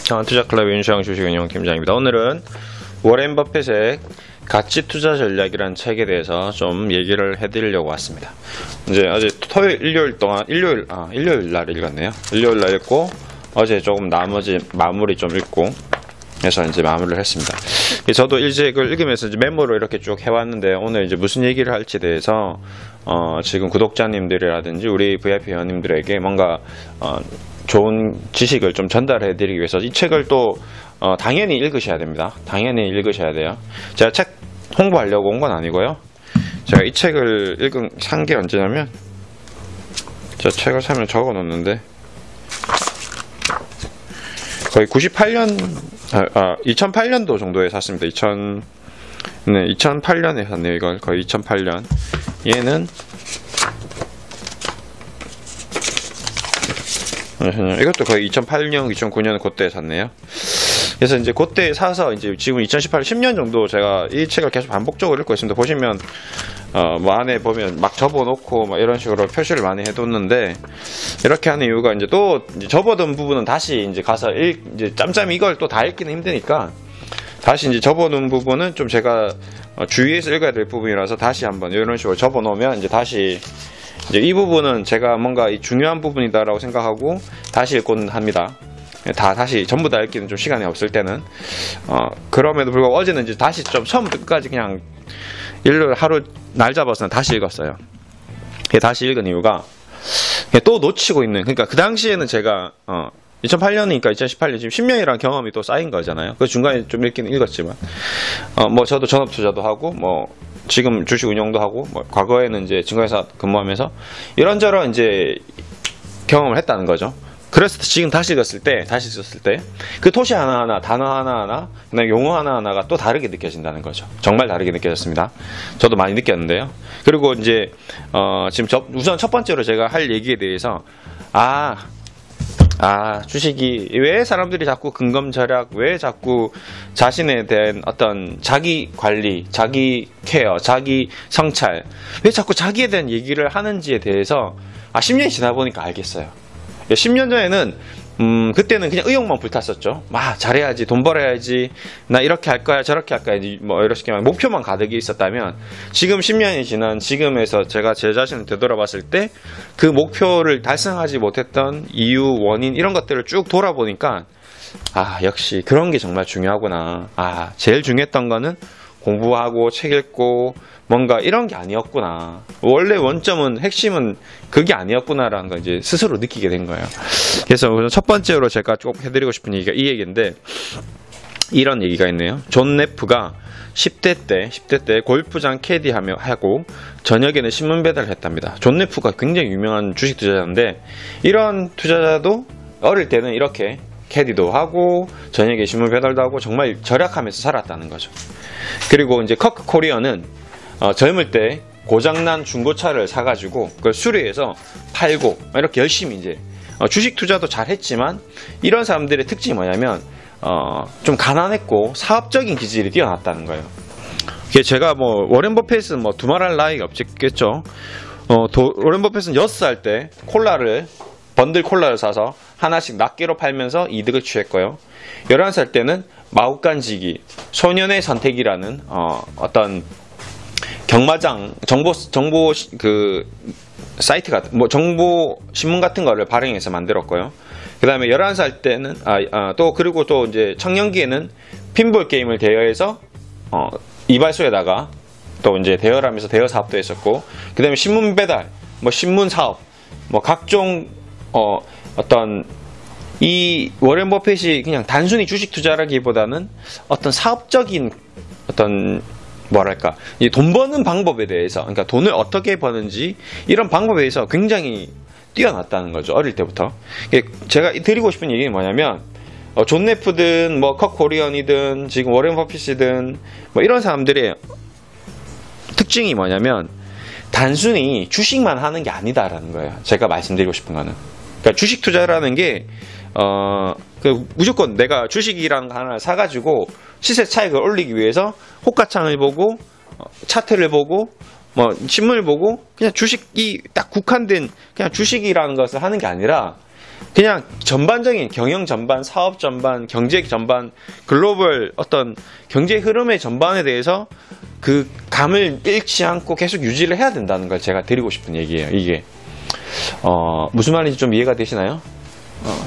투자클럽 윤수영 주식운용 팀장입니다. 오늘은 워렌 버핏의 가치 투자 전략이라는 책에 대해서 좀 얘기를 해드리려고 왔습니다. 이제 어제 토요일, 일요일 날 읽었네요. 일요일 날 읽고 어제 조금 나머지 마무리 좀 읽고 해서 이제 마무리를 했습니다. 저도 이 책을 읽으면서 이제 메모로 이렇게 쭉 해왔는데 오늘 이제 무슨 얘기를 할지에 대해서 지금 구독자님들이라든지 우리 VIP 회원님들에게 뭔가 좋은 지식을 좀 전달해드리기 위해서 이 책을 또 당연히 읽으셔야 됩니다. 당연히 읽으셔야 돼요. 제가 책 홍보하려고 온 건 아니고요. 제가 이 책을 산 게 언제냐면 제가 책을 사면 적어 놓는데 거의 2008년도 정도에 샀습니다. 2008년에 샀네요. 이걸 거의 2008년. 얘는 이것도 거의 2008년, 2009년 그때 샀네요. 그래서 이제 그때 사서 이제 지금 2018년 10년 정도 제가 이 책을 계속 반복적으로 읽고 있습니다. 보시면 뭐 안에 보면 막 접어놓고 막 이런 식으로 표시를 많이 해뒀는데 이렇게 하는 이유가 이제 또 이제 접어둔 부분은 다시 이제 가서 이제 짬짬이 이걸 또 다 읽기는 힘드니까 다시 이제 접어놓은 부분은 좀 제가 주의해서 읽어야 될 부분이라서 다시 한번 이런 식으로 접어놓으면 이제 다시 이제 이 부분은 제가 뭔가 이 중요한 부분이다라고 생각하고 다시 읽곤 합니다. 다시 전부 다 읽기는 좀 시간이 없을 때는 그럼에도 불구하고 어제는 이제 다시 좀 처음부터 끝까지 그냥 일요일 하루 날 잡아서 다시 읽었어요. 다시 읽은 이유가 또 놓치고 있는, 그러니까 그 당시에는 제가 2008년이니까 2018년 지금 10년이라는 경험이 또 쌓인 거잖아요. 그 중간에 좀 읽기는 읽었지만 뭐 저도 전업 투자도 하고 뭐 지금 주식 운용도 하고 뭐 과거에는 이제 증권회사 근무하면서 이런저런 이제 경험을 했다는 거죠. 그래서 지금 다시 읽었을 때 그 토시 하나하나, 단어 하나하나, 그다음에 용어 하나하나가 또 다르게 느껴진다는 거죠. 정말 다르게 느껴졌습니다. 저도 많이 느꼈는데요. 그리고 이제 지금 우선 첫 번째로 제가 할 얘기에 대해서 주식이 왜 사람들이 자꾸 근검절약, 왜 자꾸 자신에 대한 어떤 자기 관리, 자기 케어, 자기 성찰, 왜 자꾸 자기에 대한 얘기를 하는지에 대해서 10년이 지나 보니까 알겠어요. 10년 전에는 그때는 그냥 의욕만 불탔었죠. 잘해야지, 돈 벌어야지, 나 이렇게 할 거야, 저렇게 할 거야, 뭐 이렇게 목표만 가득히 있었다면 지금 10년이 지난 지금에서 제가 제 자신을 되돌아봤을 때 그 목표를 달성하지 못했던 이유, 원인 이런 것들을 쭉 돌아보니까 역시 그런 게 정말 중요하구나. 제일 중요했던 거는 공부하고 책 읽고 뭔가 이런 게 아니었구나. 원래 원점은, 핵심은 그게 아니었구나라는 걸 이제 스스로 느끼게 된 거예요. 그래서 첫 번째로 제가 꼭 해드리고 싶은 얘기가 이 얘기인데, 이런 얘기가 있네요. 존 네프가 10대 때 골프장 캐디하고 저녁에는 신문 배달을 했답니다. 존 네프가 굉장히 유명한 주식 투자자인데, 이런 투자자도 어릴 때는 이렇게 캐디도 하고 저녁에 신문 배달도 하고 정말 절약하면서 살았다는 거죠. 그리고 이제 커크 코리어는 젊을 때 고장난 중고차를 사가지고 그걸 수리해서 팔고 이렇게 열심히 이제 주식 투자도 잘 했지만, 이런 사람들의 특징이 뭐냐면 좀 가난했고 사업적인 기질이 뛰어났다는 거예요. 제가 뭐 워렌 버핏은 뭐 두말할 나위가 없겠죠. 워렌 버핏은 6살 때 번들 콜라를 사서 하나씩 낱개로 팔면서 이득을 취했고요. 11살 때는 마구간지기, 소년의 선택이라는 어떤 경마장 정보 그 사이트 같은 정보 신문 같은 거를 발행해서 만들었고요. 그다음에 11살 때는 그리고 또 이제 청년기에는 핀볼 게임을 대여해서 이발소에다가 또 이제 대여를 하면서 대여 사업도 했었고, 그다음에 신문 배달, 뭐 신문 사업, 뭐 각종 어떤 이 워렌 버핏이 그냥 단순히 주식 투자라기보다는 어떤 사업적인 어떤 뭐랄까, 이 돈 버는 방법에 대해서, 그러니까 돈을 어떻게 버는지 이런 방법에 대해서 굉장히 뛰어났다는 거죠. 어릴 때부터. 제가 드리고 싶은 얘기는 뭐냐면 존 네프든 뭐 컷 코리언이든 지금 워렌 버핏이든 뭐 이런 사람들의 특징이 뭐냐면 단순히 주식만 하는 게 아니다라는 거예요. 제가 말씀드리고 싶은 거는. 그러니까 주식 투자라는 게 무조건 내가 주식이라는 거 하나 사가지고 시세 차익을 올리기 위해서 호가창을 보고 차트를 보고 뭐 신문을 보고 그냥 주식이 딱 국한된 그냥 주식이라는 것을 하는 게 아니라 그냥 전반적인 경영 전반, 사업 전반, 경제 전반, 글로벌 어떤 경제 흐름의 전반에 대해서 그 감을 잃지 않고 계속 유지를 해야 된다는 걸 제가 드리고 싶은 얘기예요. 이게 무슨 말인지 좀 이해가 되시나요?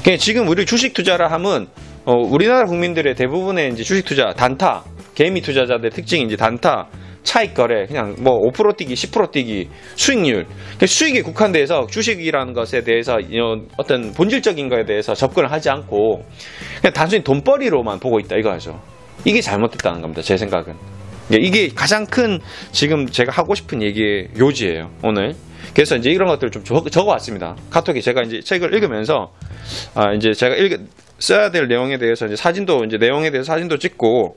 그냥 지금 우리 주식 투자를 하면 우리나라 국민들의 대부분의 이제 주식 투자 단타, 개미 투자자들의 특징이 이제 단타, 차익 거래, 그냥 뭐 5% 뛰기, 10% 뛰기, 수익률. 수익에 국한돼서 주식이라는 것에 대해서 어떤 본질적인 것에 대해서 접근을 하지 않고 그냥 단순히 돈벌이로만 보고 있다 이거죠. 이게 잘못됐다는 겁니다. 제 생각은. 이게 가장 큰 지금 제가 하고 싶은 얘기의 요지예요. 오늘. 그래서 이제 이런 것들을 좀 적어왔습니다. 카톡에 제가 이제 책을 읽으면서 이제 제가 써야 될 내용에 대해서 이제 내용에 대해서 사진도 찍고,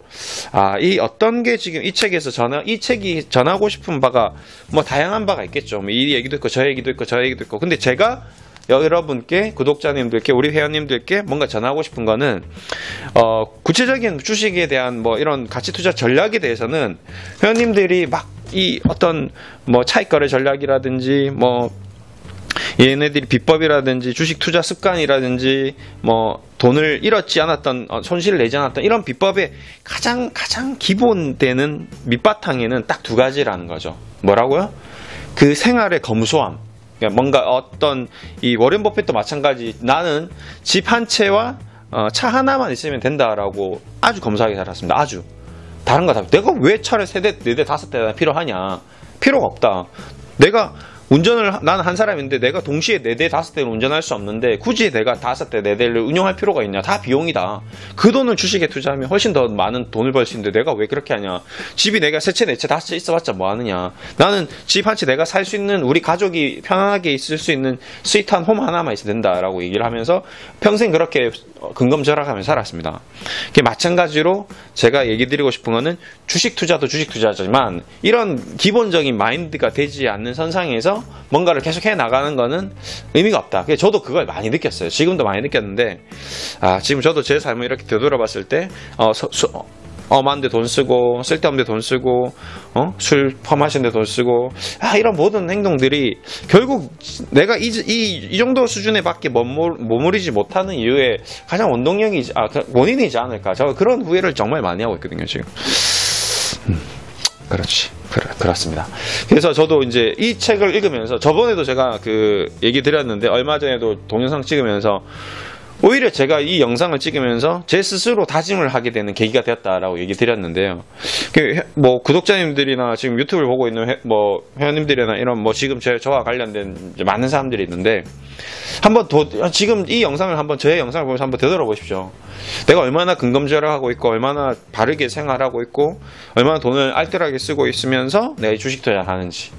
이 어떤 게 지금 이 책에서 이 책이 전하고 싶은 바가 뭐 다양한 바가 있겠죠. 뭐 이 얘기도 있고, 저 얘기도 있고, 저 얘기도 있고. 근데 제가 여러분께, 구독자님들께, 우리 회원님들께 뭔가 전하고 싶은 거는, 구체적인 주식에 대한 뭐 이런 가치 투자 전략에 대해서는 회원님들이 막 이 어떤 뭐 차익거래 전략이라든지 뭐 얘네들이 비법이라든지 주식 투자 습관이라든지 뭐 돈을 잃었지 않았던 손실을 내지 않았던 이런 비법의 가장 기본되는 밑바탕에는 딱 두 가지라는 거죠. 뭐라고요? 그 생활의 검소함. 그러니까 뭔가 어떤 이 워렌 버핏도 마찬가지. 나는 집 한 채와 차 하나만 있으면 된다라고 아주 검소하게 살았습니다. 아주. 다른 거 다. 내가 왜 차를 3대, 4대, 5대나 필요하냐? 필요가 없다. 나는 한 사람인데 내가 동시에 4대, 5대를 운전할 수 없는데 굳이 내가 5대, 4대를 운영할 필요가 있냐? 다 비용이다. 그 돈을 주식에 투자하면 훨씬 더 많은 돈을 벌 수 있는데 내가 왜 그렇게 하냐? 집이 내가 3채, 4채, 5채 있어봤자 뭐 하느냐? 나는 집 한 채 내가 살 수 있는, 우리 가족이 편안하게 있을 수 있는 스윗한 홈 하나만 있어야 된다라고 얘기를 하면서 평생 그렇게 근검절약하면서 살았습니다. 마찬가지로 제가 얘기 드리고 싶은 거는 주식 투자도 주식 투자지만 이런 기본적인 마인드가 되지 않는 선상에서 뭔가를 계속 해 나가는 거는 의미가 없다. 저도 그걸 많이 느꼈어요. 지금도 많이 느꼈는데, 지금 저도 제 삶을 이렇게 되돌아봤을 때, 엄한데 돈 쓰고, 쓸데없는 데 돈 쓰고, 술 퍼마시는 데 돈 쓰고, 이런 모든 행동들이 결국 내가 이 정도 수준에 밖에 머무르지 못하는 이유에 가장 원인이지 않을까. 저 그런 후회를 정말 많이 하고 있거든요, 지금. 그렇습니다. 그래서 저도 이제 이 책을 읽으면서, 저번에도 제가 얘기 드렸는데, 얼마 전에도 동영상 찍으면서, 오히려 제가 이 영상을 찍으면서 제 스스로 다짐을 하게 되는 계기가 되었다라고 얘기 드렸는데요. 뭐 구독자님들이나 지금 유튜브를 보고 있는 회원님들이나 이런 뭐 지금 저와 관련된 많은 사람들이 있는데, 지금 이 영상을 저의 영상을 보면서 한번 되돌아보십시오. 내가 얼마나 근검절약하고 있고, 얼마나 바르게 생활하고 있고, 얼마나 돈을 알뜰하게 쓰고 있으면서 내가 주식 투자를 하는지.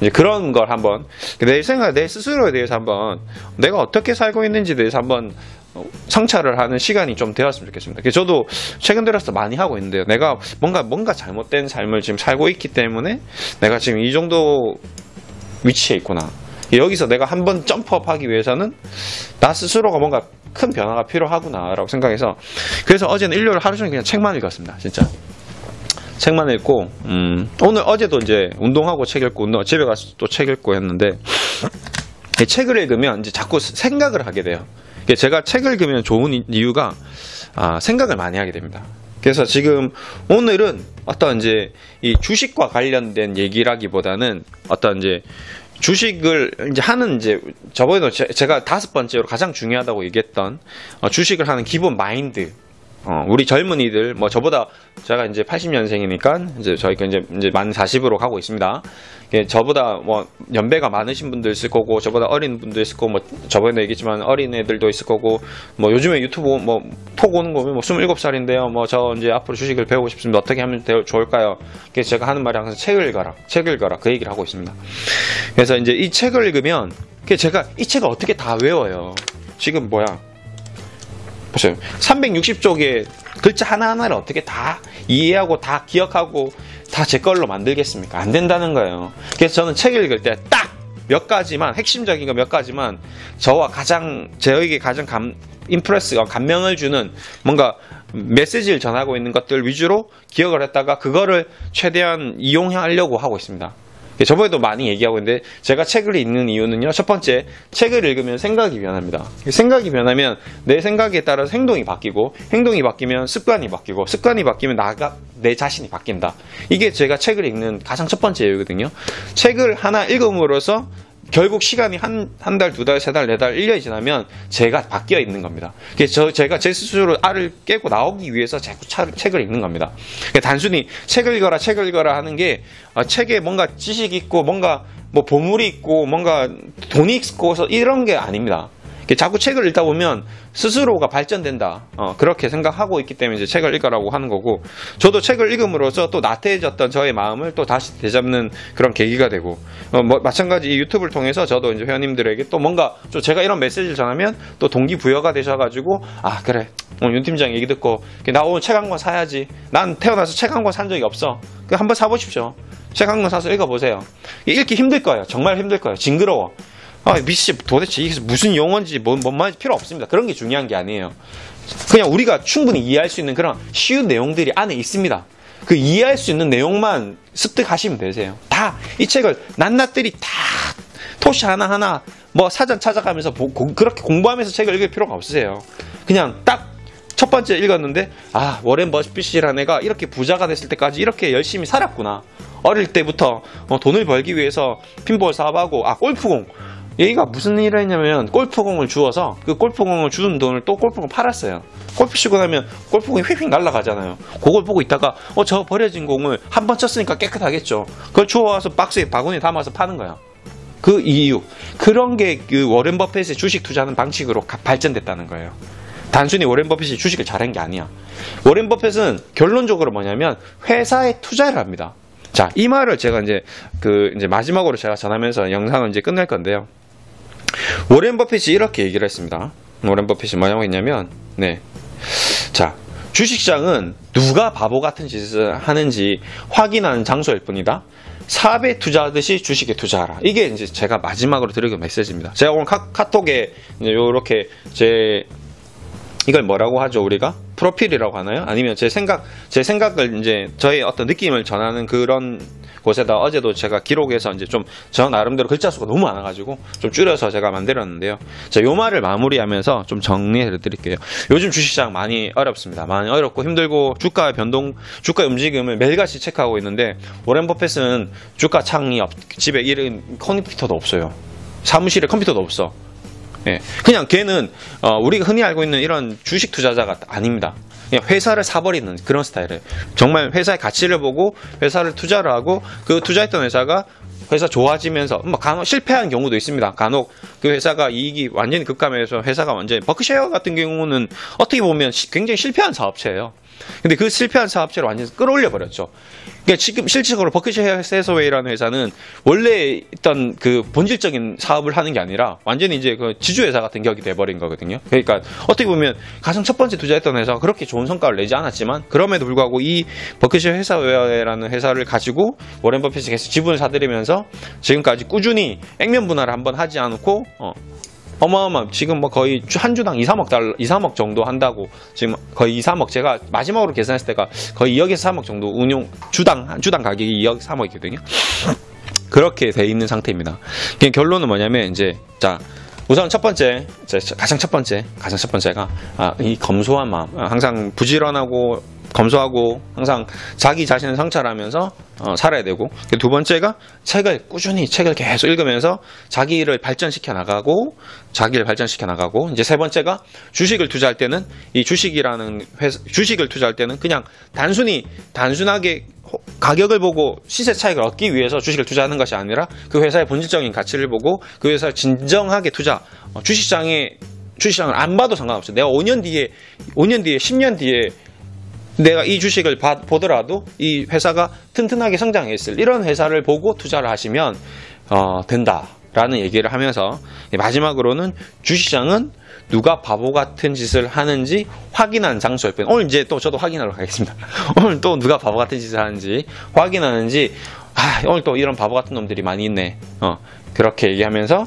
이제 그런 걸 한번 내 스스로에 대해서 한번 내가 어떻게 살고 있는지에 대해서 한번 성찰을 하는 시간이 좀 되었으면 좋겠습니다. 저도 최근 들어서 많이 하고 있는데요. 내가 뭔가 잘못된 삶을 지금 살고 있기 때문에 내가 지금 이 정도 위치에 있구나. 여기서 내가 한번 점프업 하기 위해서는 나 스스로가 뭔가 큰 변화가 필요하구나 라고 생각해서, 그래서 어제는 일요일 하루 종일 그냥 책만 읽었습니다. 진짜 책만 읽고, 어제도 이제 운동하고 책 읽고, 집에 가서 또 책 읽고 했는데, 이 책을 읽으면 이제 자꾸 생각을 하게 돼요. 제가 책을 읽으면 좋은 이유가, 생각을 많이 하게 됩니다. 그래서 지금 오늘은 어떤 이제 이 주식과 관련된 얘기라기보다는 어떤 이제 주식을 이제 하는, 저번에도 제가 5번째로 가장 중요하다고 얘기했던 주식을 하는 기본 마인드. 우리 젊은이들, 저보다, 제가 이제 80년생이니까, 저희가 이제 만 40으로 가고 있습니다. 저보다 연배가 많으신 분도 있을 거고, 저보다 어린 분도 있을 거고, 저번에도 얘기했지만 어린 애들도 있을 거고, 요즘에 유튜브 톡 오는 거 보면 27살인데요. 저 이제 앞으로 주식을 배우고 싶습니다. 어떻게 하면 좋을까요? 그래서 제가 하는 말이 항상 책을 읽어라. 그 얘기를 하고 있습니다. 그래서 이제 이 책을 읽으면, 제가 이 책을 어떻게 다 외워요. 지금 보세요. 360쪽에 글자 하나하나를 어떻게 다 이해하고 다 기억하고 다 제 걸로 만들겠습니까? 안 된다는 거예요. 그래서 저는 책을 읽을 때 딱 몇 가지만, 핵심적인 거 몇 가지만, 저에게 가장 감명을 주는 뭔가 메시지를 전하고 있는 것들 위주로 기억을 했다가 그거를 최대한 이용하려고 하고 있습니다. 저번에도 많이 얘기하고 있는데 제가 책을 읽는 이유는요. 첫 번째, 책을 읽으면 생각이 변합니다. 생각이 변하면 내 생각에 따라서 행동이 바뀌고, 행동이 바뀌면 습관이 바뀌고, 습관이 바뀌면 내 자신이 바뀐다. 이게 제가 책을 읽는 가장 첫 번째 이유거든요. 책을 하나 읽음으로써 결국 시간이 한 달, 두 달, 세 달, 네 달, 1년이 지나면 제가 바뀌어 있는 겁니다. 제가 제 스스로 알을 깨고 나오기 위해서 자꾸 책을 읽는 겁니다. 단순히 책을 읽어라 하는 게 책에 뭔가 지식이 있고 뭔가 뭐 보물이 있고 뭔가 돈이 있고 이런 게 아닙니다. 자꾸 책을 읽다 보면 스스로가 발전된다. 그렇게 생각하고 있기 때문에 이제 책을 읽으라고 하는 거고, 저도 책을 읽음으로써 또 나태해졌던 저의 마음을 또 다시 되잡는 그런 계기가 되고, 마찬가지 이 유튜브를 통해서 저도 이제 회원님들에게 또 뭔가 좀 제가 이런 메시지를 전하면 또 동기부여가 되셔가지고, 아, 그래. 오늘 윤 팀장 얘기 듣고, 나 오늘 책 한 권 사야지. 난 태어나서 책 한 권 산 적이 없어. 한번 사보십시오. 책 한 권 사서 읽어보세요. 읽기 힘들 거예요. 정말 힘들 거예요. 징그러워. 미씨, 도대체 이게 무슨 용어인지 뭔 말인지 필요 없습니다. 그런 게 중요한 게 아니에요. 그냥 우리가 충분히 이해할 수 있는 그런 쉬운 내용들이 안에 있습니다. 그 이해할 수 있는 내용만 습득하시면 되세요. 다, 이 책을 낱낱들이 다 토시 하나하나 뭐 사전 찾아가면서 그렇게 공부하면서 책을 읽을 필요가 없으세요. 그냥 딱 첫 번째 읽었는데, 아, 워렌 버핏이라는 애가 이렇게 부자가 됐을 때까지 이렇게 열심히 살았구나. 어릴 때부터 돈을 벌기 위해서 핀볼 사업하고, 골프공. 얘가 무슨 일을 했냐면 골프공을 주어서 그 골프공을 주는 돈을 또 골프공 팔았어요. 골프 치고 나면 골프공이 휙휙 날아가잖아요. 그걸 보고 있다가 저 버려진 공을 한 번 쳤으니까 깨끗하겠죠. 그걸 주워와서 박스에 바구니에 담아서 파는 거야. 그 이유, 그런 게 그 워렌 버핏의 주식 투자하는 방식으로 발전됐다는 거예요. 단순히 워렌 버핏이 주식을 잘한 게 아니야. 워렌 버핏은 결론적으로 뭐냐면 회사에 투자를 합니다. 자, 이 말을 제가 이제 마지막으로 제가 전하면서 영상을 이제 끝낼 건데요. 워렌 버핏이 이렇게 얘기를 했습니다. 워렌 버핏이 뭐라고 했냐면, 자, 주식시장은 누가 바보 같은 짓을 하는지 확인하는 장소일 뿐이다. 사업에 투자하듯이 주식에 투자하라. 이게 이제 제가 마지막으로 드리는 메시지입니다. 제가 오늘 카톡에 요렇게 이걸 뭐라고 하죠, 우리가? 프로필이라고 하나요? 아니면 제 생각을 이제 저의 어떤 느낌을 전하는 그런 곳에다 어제도 제가 기록해서 이제 좀 저 나름대로 글자 수가 너무 많아가지고 좀 줄여서 제가 만들었는데요. 자, 요 말을 마무리하면서 좀 정리해 드릴게요. 요즘 주식시장 많이 어렵습니다. 많이 어렵고 힘들고 주가의 변동, 주가의 움직임을 매일같이 체크하고 있는데, 워렌 버핏은 주가 창이 집에 이런 컴퓨터도 없어요. 사무실에 컴퓨터도 없어. 그냥 걔는 우리가 흔히 알고 있는 이런 주식 투자자가 아닙니다. 그냥 회사를 사버리는 그런 스타일이에요. 정말 회사의 가치를 보고 회사를 투자를 하고, 그 투자했던 회사가 회사 좋아지면서 간혹 실패한 경우도 있습니다. 간혹 그 회사가 이익이 완전히 급감해서 회사가 완전히, 버크셔 같은 경우는 어떻게 보면 굉장히 실패한 사업체예요. 근데 그 실패한 사업체를 완전히 끌어올려 버렸죠. 그러니까 지금 실질적으로 버크셔 해서웨이라는 회사는 원래 있던 그 본질적인 사업을 하는 게 아니라 완전히 이제 그 지주회사 같은 격이 돼버린 거거든요. 그러니까 어떻게 보면 가장 첫 번째 투자했던 회사가 그렇게 좋은 성과를 내지 않았지만, 그럼에도 불구하고 이 버크셔 해서웨이라는 회사를 가지고 워렌 버핏이 계속 지분을 사들이면서 지금까지 꾸준히 액면 분할을 한번 하지 않고 지금 뭐 거의 한 주당 2, 3억 정도 한다고, 지금 거의 2, 3억, 제가 마지막으로 계산했을 때가 거의 2억에서 3억 정도 주당 가격이 2억, 3억이거든요. 그렇게 돼 있는 상태입니다. 결론은 뭐냐면, 자, 우선 가장 첫 번째가, 이 검소한 마음, 항상 부지런하고, 검소하고 항상 자기 자신을 성찰하면서 살아야 되고, 두 번째가 꾸준히 책을 계속 읽으면서 자기를 발전시켜 나가고, 이제 세 번째가 주식을 투자할 때는 주식을 투자할 때는 그냥 단순하게 가격을 보고 시세 차익을 얻기 위해서 주식을 투자하는 것이 아니라 그 회사의 본질적인 가치를 보고 그 회사를 진정하게 주식시장을 안 봐도 상관없어요. 내가 5년 뒤에 10년 뒤에 내가 이 주식을 보더라도 이 회사가 튼튼하게 성장했을 이런 회사를 보고 투자를 하시면 된다라는 얘기를 하면서, 마지막으로는 주식시장은 누가 바보 같은 짓을 하는지 확인하는 장소일 뿐. 오늘 이제 또 저도 확인하러 가겠습니다. 오늘 또 누가 바보 같은 짓을 하는지 확인하는지, 오늘 또 이런 바보 같은 놈들이 많이 있네. 그렇게 얘기하면서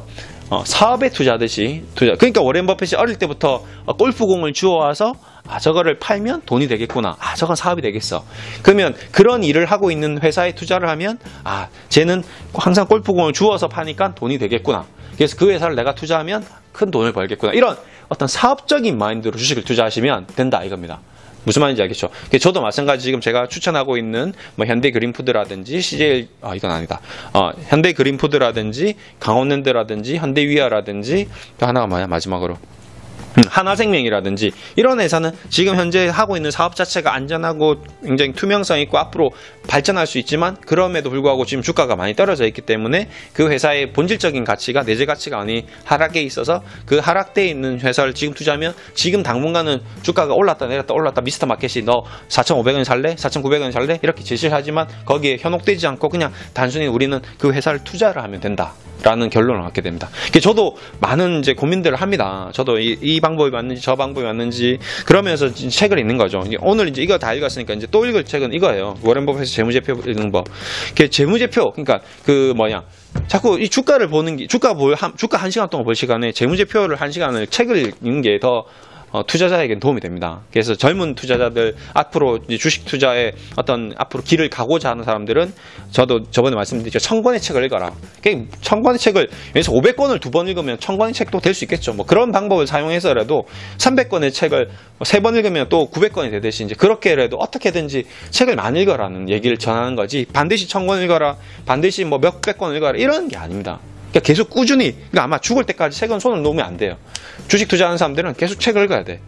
사업에 투자하듯이 그러니까 워렌 버핏이 어릴 때부터 골프공을 주워와서 저거를 팔면 돈이 되겠구나. 저건 사업이 되겠어. 그러면 그런 일을 하고 있는 회사에 투자를 하면 쟤는 항상 골프공을 주워서 파니까 돈이 되겠구나. 그래서 그 회사를 내가 투자하면 큰 돈을 벌겠구나. 이런 어떤 사업적인 마인드로 주식을 투자하시면 된다 이겁니다. 무슨 말인지 알겠죠? 저도 마찬가지 지금 제가 추천하고 있는 현대그린푸드라든지 CJ 이건 아니다. 현대그린푸드라든지 강원랜드라든지 현대위아라든지 또 하나가 뭐야 마지막으로 하나생명이라든지 이런 회사는 지금 현재 하고 있는 사업 자체가 안전하고 굉장히 투명성 있고 앞으로 발전할 수 있지만 그럼에도 불구하고 지금 주가가 많이 떨어져 있기 때문에 그 회사의 본질적인 가치가 내재 가치가 많이 하락에 있어서 그 하락대에 있는 회사를 지금 투자하면 지금 당분간은 주가가 올랐다 내렸다 미스터 마켓이 너 4,500원 살래? 4,900원 살래? 이렇게 제시를 하지만 거기에 현혹되지 않고 그냥 단순히 우리는 그 회사를 투자를 하면 된다. 라는 결론을 갖게 됩니다. 저도 많은 이제 고민들을 합니다. 저도 이 방법이 맞는지 저 방법이 맞는지 그러면서 책을 읽는 거죠. 오늘 이제 이거 다 읽었으니까 이제 또 읽을 책은 이거예요. 워렌 버핏의 재무제표 읽는 법. 재무제표 그러니까 자꾸 이 주가를 보는 게 주가 1시간 동안 볼 시간에 재무제표를 1시간을 책을 읽는 게 더 투자자에겐 도움이 됩니다. 그래서 젊은 투자자들 앞으로 주식 투자에 어떤 앞으로 길을 가고자 하는 사람들은 저도 저번에 말씀드렸죠. 1000권의 책을 읽어라. 1000권의 책을 여기서 500권을 2번 읽으면 1000권의 책도 될 수 있겠죠. 그런 방법을 사용해서라도 300권의 책을 3번 읽으면 또 900권이 되듯이 이제 그렇게라도 어떻게든지 책을 많이 읽어라는 얘기를 전하는 거지. 반드시 1000권 읽어라. 반드시 몇백 권 읽어라. 이런 게 아닙니다. 계속 꾸준히 아마 죽을 때까지 책은 손을 놓으면 안 돼요. 주식 투자하는 사람들은 계속 책을 읽어야 돼.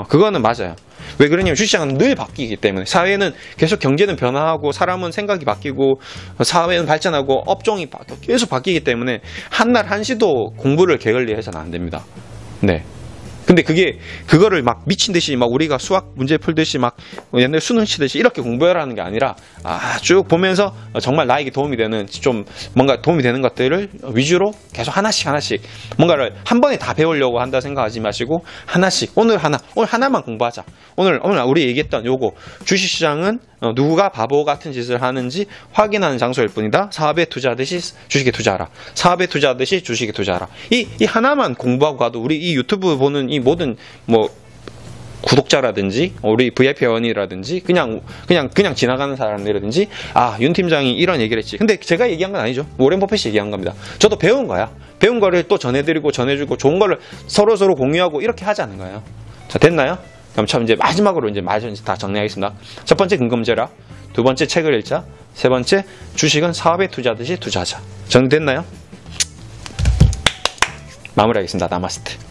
그거는 맞아요. 왜 그러냐면 주식시장은 늘 바뀌기 때문에 사회는 계속 경제는 변화하고 사람은 생각이 바뀌고 사회는 발전하고 업종이 계속 바뀌기 때문에 한날 한시도 공부를 게을리 해서는 안 됩니다. 네. 근데 그거를 막 미친 듯이 막 우리가 수학 문제 풀듯이 막 옛날 수능 치듯이 이렇게 공부하라는 게 아니라 쭉 보면서 정말 나에게 도움이 되는 좀 뭔가 도움이 되는 것들을 위주로 계속 하나씩 뭔가를 한 번에 다 배우려고 한다 생각하지 마시고 하나씩 오늘 하나만 공부하자. 오늘 우리 얘기했던 요거 주식시장은 누가 바보 같은 짓을 하는지 확인하는 장소일 뿐이다. 사업에 투자하듯이 주식에 투자하라. 사업에 투자하듯이 주식에 투자하라. 이 하나만 공부하고 가도 우리 이 유튜브 보는 이 모든 구독자라든지 우리 VIP 회원이라든지 그냥 지나가는 사람들이라든지 윤 팀장이 이런 얘기를 했지. 근데 제가 얘기한 건 아니죠. 워렌 버핏이 얘기한 겁니다. 저도 배운 거야. 배운 거를 또 전해드리고 전해주고 좋은 거를 서로 공유하고 이렇게 하자는 거예요. 자, 됐나요? 그럼 이제 마지막으로 다 정리하겠습니다. 첫 번째 근검죄라, 두 번째 책을 읽자, 세 번째 주식은 사업에 투자하듯이 투자하자. 정리됐나요? 마무리하겠습니다. 나마스테.